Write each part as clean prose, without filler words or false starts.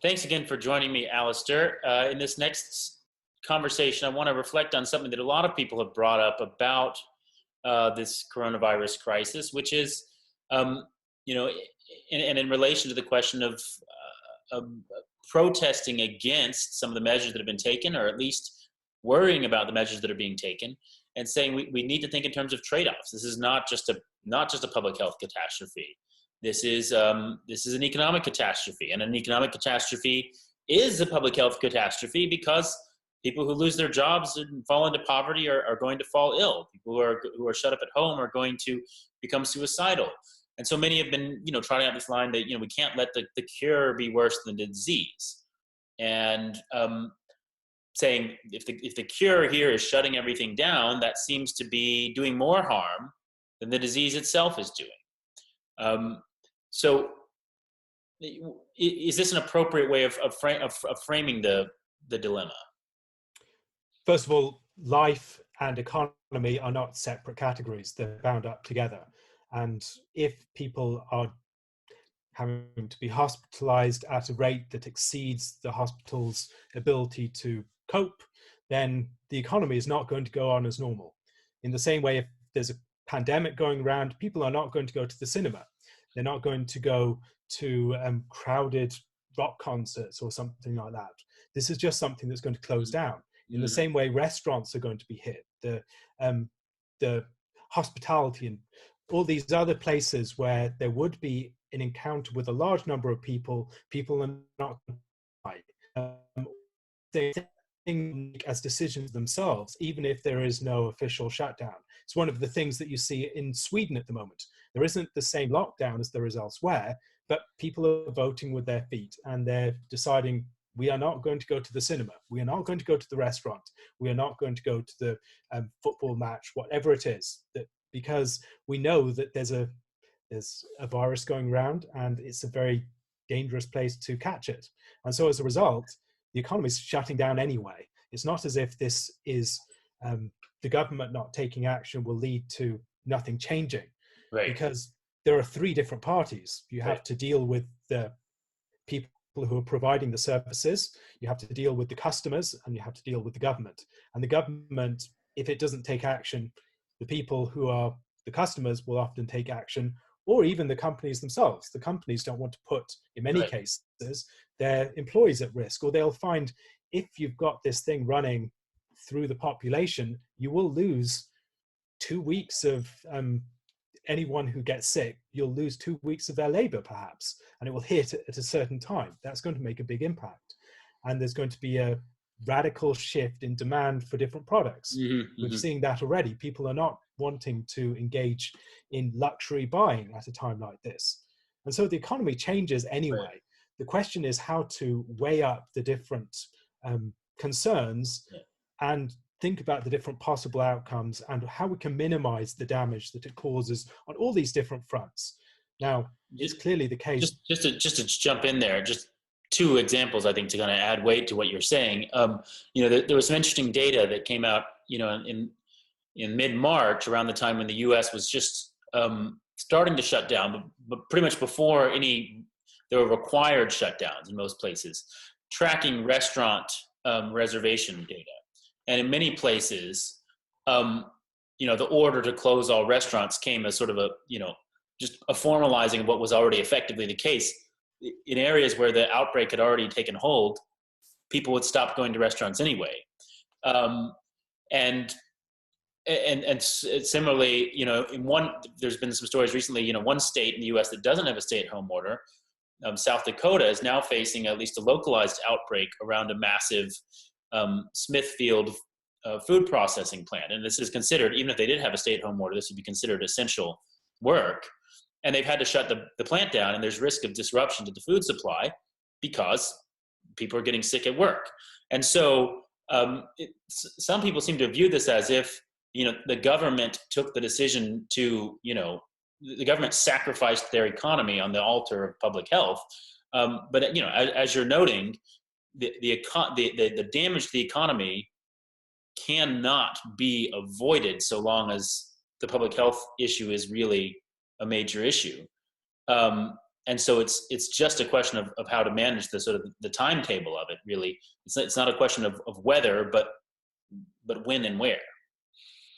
Thanks again for joining me, Alastair. In this next conversation, I want to reflect on something that a lot of people have brought up about this coronavirus crisis, which is, um, and in relation to the question of protesting against some of the measures that have been taken, or at least worrying about the measures that are being taken, and saying we need to think in terms of trade-offs. This is not just a public health catastrophe. This is an economic catastrophe, and an economic catastrophe is a public health catastrophe because people who lose their jobs and fall into poverty are going to fall ill. People who are shut up at home are going to become suicidal. And so many have been, trotting out this line that, we can't let the cure be worse than the disease. And saying if the cure here is shutting everything down, that seems to be doing more harm than the disease itself is doing. So is this an appropriate way of framing the dilemma? First of all, life and economy are not separate categories. They're bound up together. And if people are having to be hospitalized at a rate that exceeds the hospital's ability to cope, then the economy is not going to go on as normal. In the same way, if there's a pandemic going around, people are not going to go to the cinema. They're not going to go to crowded rock concerts or something like that. This is just something that's going to close down. In the same way, restaurants are going to be hit. The hospitality and all these other places where there would be an encounter with a large number of people are not they think as decisions themselves, even if there is no official shutdown. It's one of the things that you see in Sweden at the moment. There isn't the same lockdown as there is elsewhere, but people are voting with their feet and they're deciding, we are not going to go to the cinema. We are not going to go to the restaurant. We are not going to go to the football match, whatever it is, because we know that there's a virus going around and it's a very dangerous place to catch it. And so as a result, the economy is shutting down anyway. It's not as if this is the government not taking action will lead to nothing changing. Right. Because there are three different parties. You have to deal with the people who are providing the services, you have to deal with the customers, and you have to deal with the government. And the government, if it doesn't take action, the people who are the customers will often take action, or even the companies themselves. The companies don't want to put, in many cases, their employees at risk, or they'll find if you've got this thing running through the population, you will lose 2 weeks of anyone who gets sick. You'll lose 2 weeks of their labor perhaps, and it will hit at a certain time. That's going to make a big impact. And there's going to be a radical shift in demand for different products. We're seeing that already. People are not wanting to engage in luxury buying at a time like this. And so the economy changes anyway. The question is how to weigh up the different concerns and think about the different possible outcomes and how we can minimize the damage that it causes on all these different fronts. Now, it's clearly the case. Just to jump in there, just two examples, I think, to kind of add weight to what you're saying. There was some interesting data that came out, in mid-March, around the time when the U.S. was just starting to shut down, but pretty much before there were required shutdowns in most places, tracking restaurant reservation data. And in many places, the order to close all restaurants came as sort of just a formalizing of what was already effectively the case. In areas where the outbreak had already taken hold, people would stop going to restaurants anyway. And similarly, there's been some stories recently, one state in the U.S. that doesn't have a stay-at-home order, South Dakota, is now facing at least a localized outbreak around a massive Smithfield food processing plant. And this is considered, even if they did have a stay-at-home order, this would be considered essential work. And they've had to shut the plant down, and there's risk of disruption to the food supply because people are getting sick at work. And so some people seem to view this as if, the government took the decision to, the government sacrificed their economy on the altar of public health. But as you're noting, the damage to the economy cannot be avoided so long as the public health issue is really a major issue. and so it's just a question of how to manage the sort of the timetable of it. Really, it's not a question of whether, but when and where.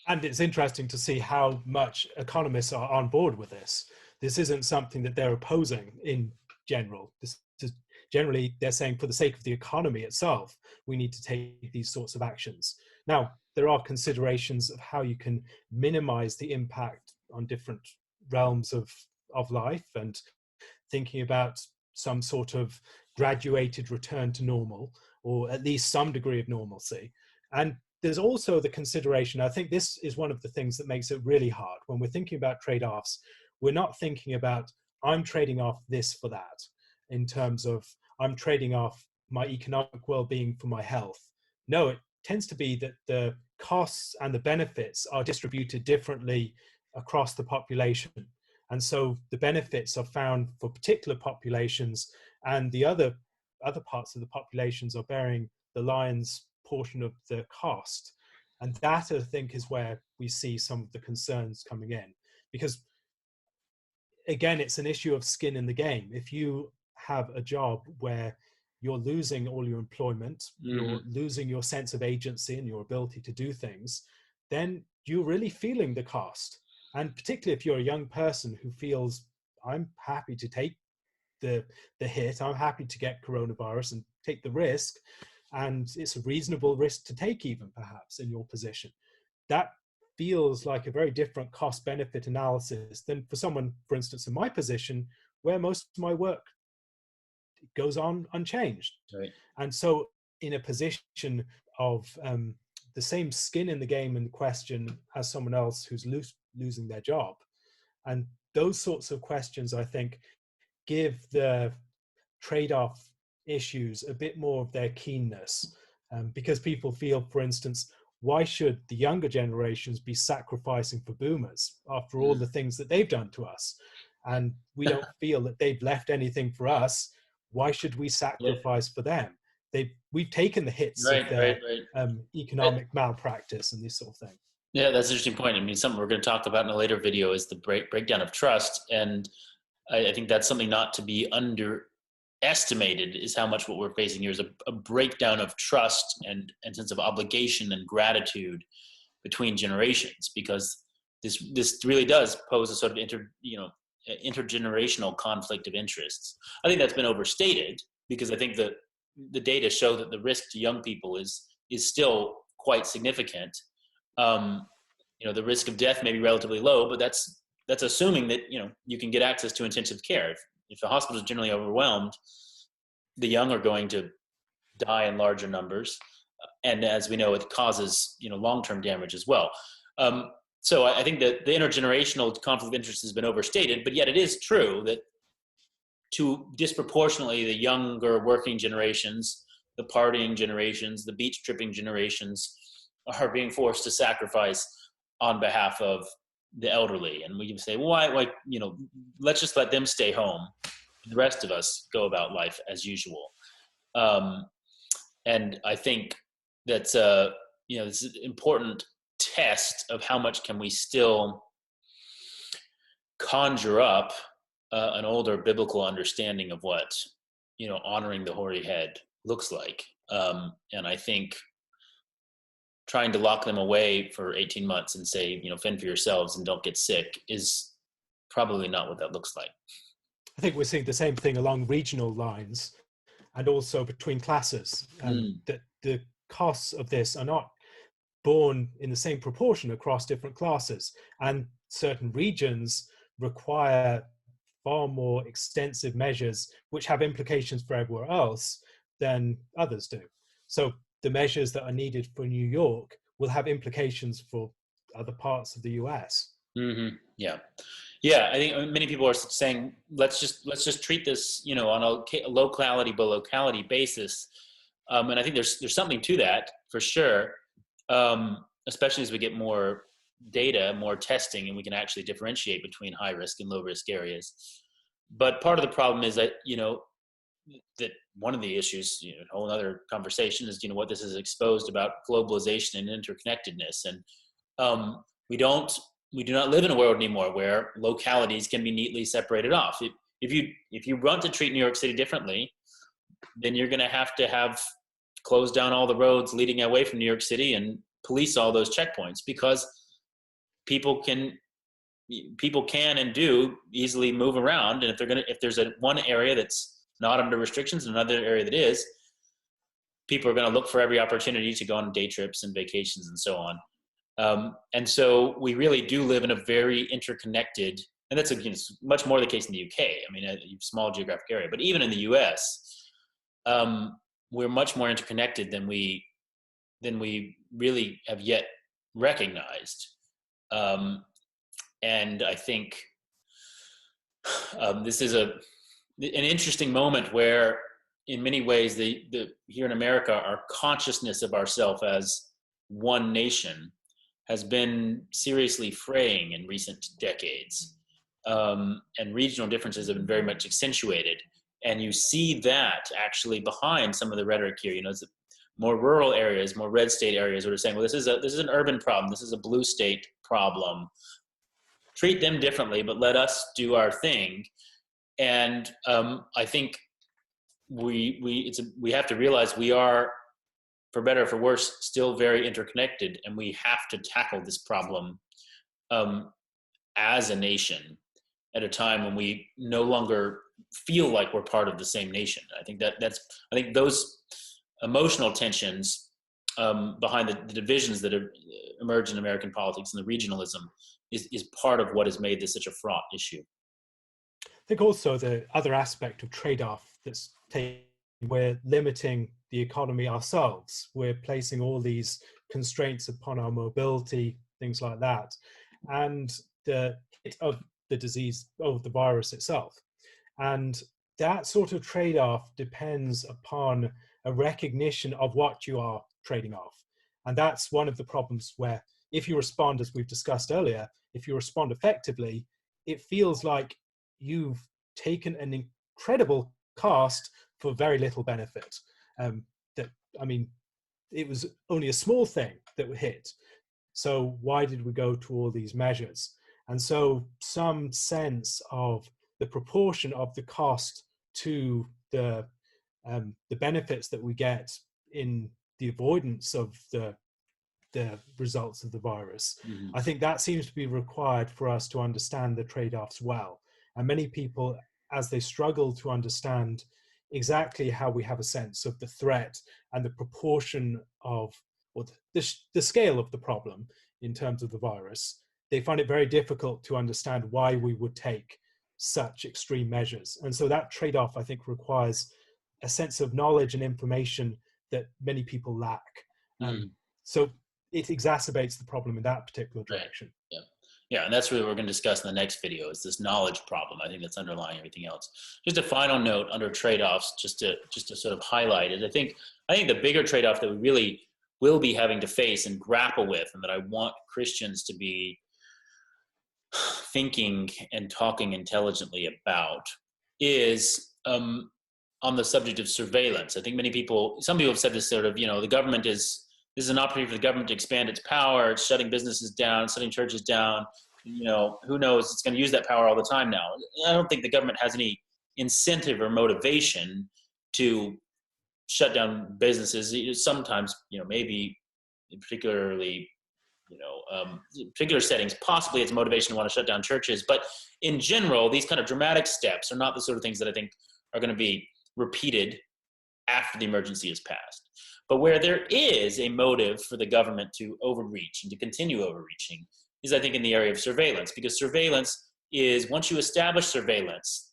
And it's interesting to see how much economists are on board with this. This isn't something that they're opposing in general. This is generally, they're saying for the sake of the economy itself, we need to take these sorts of actions. Now, there are considerations of how you can minimize the impact on different realms of life, and thinking about some sort of graduated return to normal, or at least some degree of normalcy. And there's also the consideration, I think this is one of the things that makes it really hard when we're thinking about trade-offs. We're not thinking about, I'm trading off this for that, in terms of I'm trading off my economic well-being for my health. No, it tends to be that the costs and the benefits are distributed differently across the population. And so the benefits are found for particular populations, and the other parts of the populations are bearing the lion's portion of the cost. And that, I think, is where we see some of the concerns coming in. Because, again, it's an issue of skin in the game. If you have a job where you're losing all your employment, you're losing your sense of agency and your ability to do things, then you're really feeling the cost. And particularly if you're a young person who feels, I'm happy to take the hit, I'm happy to get coronavirus and take the risk, and it's a reasonable risk to take, even perhaps in your position, that feels like a very different cost-benefit analysis than for someone, for instance, in my position, where most of my work goes on unchanged. Right. And so in a position of the same skin in the game in question as someone else who's losing their job. And those sorts of questions, I think, give the trade-off issues a bit more of their keenness, because people feel, for instance, why should the younger generations be sacrificing for boomers after all the things that they've done to us? And we don't feel that they've left anything for us. Why should we sacrifice for them? We've taken the hits of their economic malpractice and this sort of thing. Yeah, that's an interesting point. I mean, something we're going to talk about in a later video is the breakdown of trust. And I think that's something not to be underestimated, is how much what we're facing here is a breakdown of trust and sense of obligation and gratitude between generations, because this really does pose a sort of intergenerational conflict of interests. I think that's been overstated, because I think that the data show that the risk to young people is still quite significant. The risk of death may be relatively low, but that's assuming that you can get access to intensive care. If the hospital is generally overwhelmed, the young are going to die in larger numbers, and as we know, it causes long-term damage as well. So I think that the intergenerational conflict of interest has been overstated, but yet it is true that to disproportionately the younger working generations, the partying generations, the beach tripping generations are being forced to sacrifice on behalf of the elderly. And we can say, why, let's just let them stay home. The rest of us go about life as usual. And I think that's this is an important test of how much can we still conjure up an older biblical understanding of what honoring the hoary head looks like. And I think trying to lock them away for 18 months and say, fend for yourselves and don't get sick is probably not what that looks like. I think we're seeing the same thing along regional lines and also between classes. That the costs of this are not borne in the same proportion across different classes, and certain regions require far more extensive measures which have implications for everywhere else than others do. So the measures that are needed for New York will have implications for other parts of the US. Yeah. I think many people are saying, let's just treat this, on a locality by locality basis. And I think there's something to that for sure. Especially as we get more data, more testing, and we can actually differentiate between high risk and low risk areas. But part of the problem is that, that one of the issues, a whole other conversation is, what this has exposed about globalization and interconnectedness. And we do not live in a world anymore where localities can be neatly separated off. if you want to treat New York City differently, then you're going to have close down all the roads leading away from New York City and police all those checkpoints, because people can and do easily move around. And if there's one area that's not under restrictions and another area that is, people are going to look for every opportunity to go on day trips and vacations and so on. And so we really do live in a very interconnected, and that's much more the case in the UK. I mean, a small geographic area, but even in the US, we're much more interconnected than we really have yet recognized. And I think this is an interesting moment where, in many ways, here in America, our consciousness of ourselves as one nation has been seriously fraying in recent decades. And regional differences have been very much accentuated. And you see that actually behind some of the rhetoric here. It's more rural areas, more red state areas that are saying, well, this is an urban problem. This is a blue state problem. Treat them differently, but let us do our thing. And I think we have to realize we are, for better or for worse, still very interconnected, and we have to tackle this problem as a nation at a time when we no longer feel like we're part of the same nation. I think I think those emotional tensions behind the divisions that have emerged in American politics and the regionalism is part of what has made this such a fraught issue. I think also the other aspect of trade-off that's taken, we're limiting the economy ourselves. We're placing all these constraints upon our mobility, things like that, and the hit of the disease, of the virus itself. And that sort of trade-off depends upon a recognition of what you are trading off. And that's one of the problems where, if you respond, as we've discussed earlier, if you respond effectively, it feels like you've taken an incredible cost for very little benefit. It was only a small thing that hit. So why did we go to all these measures? And so some sense of the proportion of the cost to the benefits that we get in the avoidance of the results of the virus. Mm-hmm. I think that seems to be required for us to understand the trade-offs well. And many people, as they struggle to understand exactly how we have a sense of the threat and the proportion of, or the scale of the problem in terms of the virus, they find it very difficult to understand why we would take such extreme measures. And so that trade-off, I think, requires a sense of knowledge and information that many people lack. So it exacerbates the problem in that particular direction. Right. Yeah, and that's really what we're going to discuss in the next video, is this knowledge problem. I think that's underlying everything else. Just a final note under trade-offs, just to sort of highlight it. I think the bigger trade-off that we really will be having to face and grapple with, and that I want Christians to be thinking and talking intelligently about, is on the subject of surveillance. I think some people have said this sort of, the government this is an opportunity for the government to expand its power. It's shutting businesses down, shutting churches down. Who knows? It's going to use that power all the time now. I don't think the government has any incentive or motivation to shut down businesses. Sometimes, maybe in particular settings, possibly it's motivation to want to shut down churches. But in general, these kind of dramatic steps are not the sort of things that I think are going to be repeated after the emergency is passed. But where there is a motive for the government to overreach and to continue overreaching is, I think, in the area of surveillance, because surveillance is, once you establish surveillance,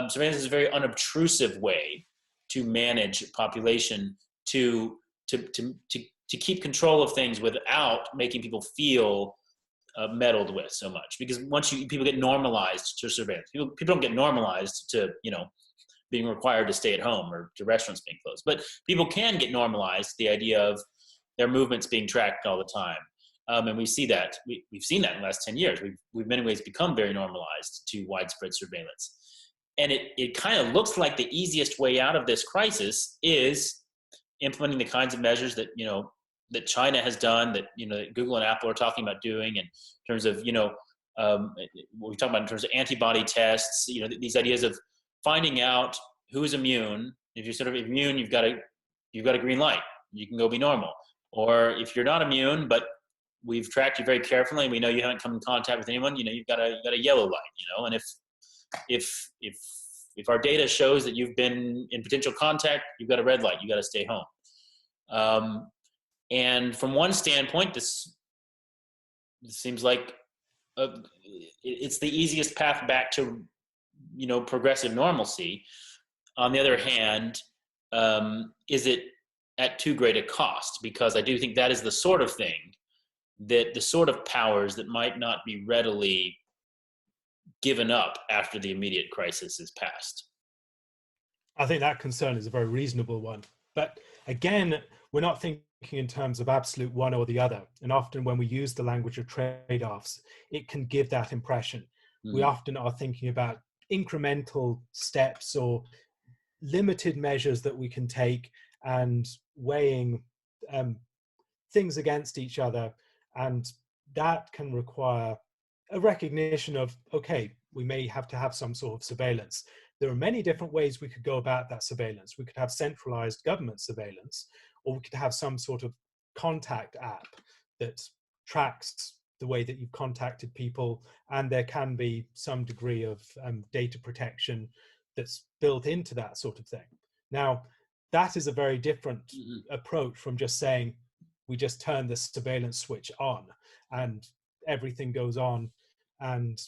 surveillance is a very unobtrusive way to manage population, to keep control of things without making people feel meddled with so much. Because once people get normalized to surveillance, people don't get normalized to being required to stay at home or to restaurants being closed. But people can get normalized to the idea of their movements being tracked all the time. And we see that. We've seen that in the last 10 years. We've in many ways become very normalized to widespread surveillance. And it kind of looks like the easiest way out of this crisis is implementing the kinds of measures that, that China has done, that, that Google and Apple are talking about doing, in terms of, what we talk about in terms of antibody tests, these ideas of finding out who is immune. If you're sort of immune, you've got a green light. You can go be normal. Or if you're not immune, but we've tracked you very carefully and we know you haven't come in contact with anyone, you've got a yellow light, and if our data shows that you've been in potential contact, you've got a red light, you got to stay home. And from one standpoint, this seems like it's the easiest path back to, progressive normalcy. On the other hand, is it at too great a cost? Because I do think that is the sort of thing that the sort of powers that might not be readily given up after the immediate crisis is passed. I think that concern is a very reasonable one. But again, we're not thinking in terms of absolute one or the other. And often when we use the language of trade-offs, it can give that impression. We often are thinking about incremental steps or limited measures that we can take and weighing things against each other. And that can require a recognition of, okay, we may have to have some sort of surveillance. There are many different ways we could go about that surveillance. We could have centralized government surveillance, or we could have some sort of contact app that tracks the way that you've contacted people, and there can be some degree of data protection that's built into that sort of thing. Now, that is a very different approach from just saying, we just turn the surveillance switch on and everything goes on and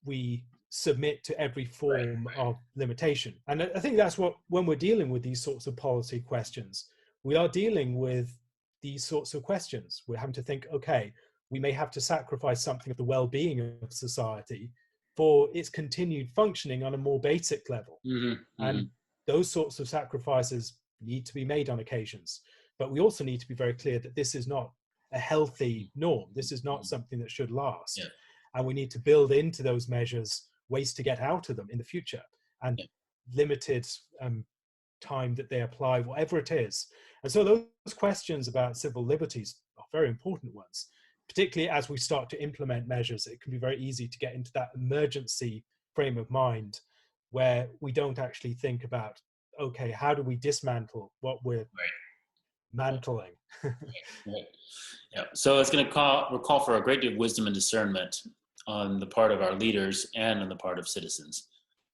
we submit to every form of limitation. And I think that's what, when we're dealing with these sorts of policy questions, we are dealing with these sorts of questions. We're having to think, okay, we may have to sacrifice something of the well-being of society for its continued functioning on a more basic level. And those sorts of sacrifices need to be made on occasions. But we also need to be very clear that this is not a healthy norm. This is not something that should last. And we need to build into those measures ways to get out of them in the future, and limited time that they apply, whatever it is. And so those questions about civil liberties are very important ones, particularly as we start to implement measures. It can be very easy to get into that emergency frame of mind where we don't actually think about, okay, how do we dismantle what we're mantling? Yeah. So it's going to call for a great deal of wisdom and discernment on the part of our leaders and on the part of citizens.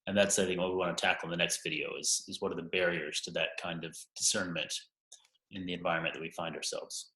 And that's, I think, what we want to tackle in the next video is what are the barriers to that kind of discernment in the environment that we find ourselves.